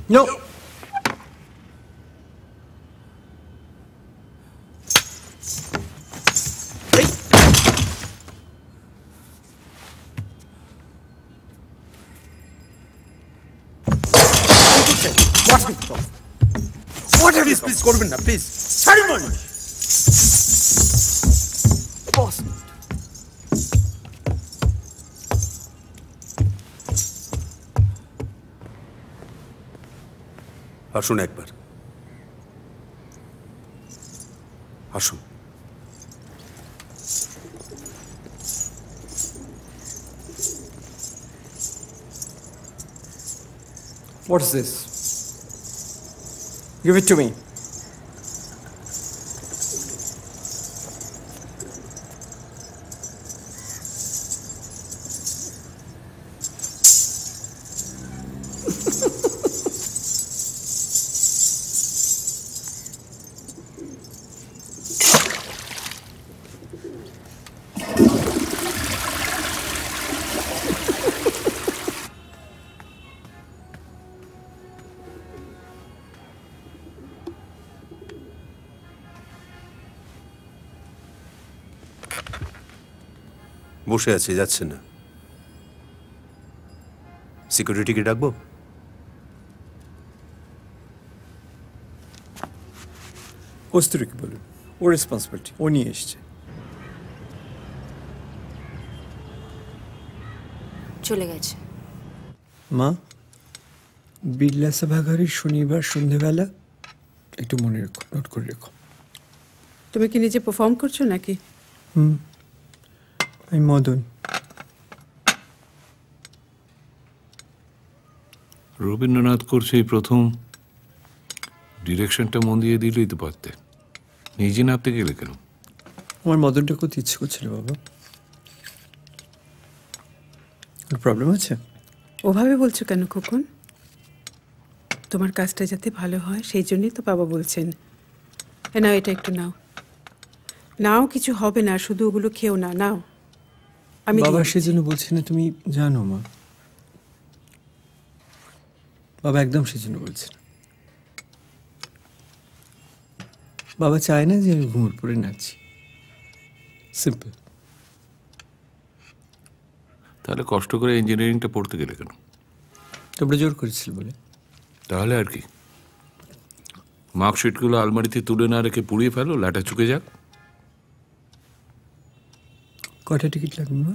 No. Please করবেন না, please ছাড়ুন। বস আসুন একবার, আসুন। What's this? Give it to me. বসে আছে, যাচ্ছে না। সিকিউরিটিকে ডাকবো? কস্তুরীকে বলুন, ওর রেসপন্সিবিলিটি, ও নিয়ে এসছে। চলে গেছে। মা, বিড়লা সভাঘরের শনিবার সন্ধেবেলা একটু মনে রেখো, নোট করে রেখো। তুমি কি নিজে পারফর্ম করছো নাকি? আমি মদন। রবীন্দ্রনাথ করছে এই প্রথম, ডিরেকশনটা মন দিয়ে দিলেই তো পারতে, নিজে নামতে গেলে কেন? আমার মদনটা করতে ইচ্ছে করছিল বাবা। প্রবলেম আছে? ওভাবে বলছো কেন খোকন? তোমার কাজটা যাতে ভালো হয় সেই জন্যই তো বাবা বলছেন। নাও, এটা একটু নাও। নাও, কিছু হবে না, শুধু ওগুলো খেও না। নাও, আমি বাবা সেজন্য বলছি না, তুমি জানো মা। বাবা একদম সেজন্য বলছে না। বাবা চায় না যে আমি ঘুমোর পরে নাচি। সিম্পল। তাহলে কষ্ট করে ইঞ্জিনিয়ারিংটা পড়তে গেলে কেন? তোমরা জোর করেছিল বলে। তাহলে আর কি, মার্কশিটগুলো আলমারিতে তুলে না রেখে পুড়িয়ে ফেলো, লাটা চুকে যাক। কটা টিকিট লাগবে মা?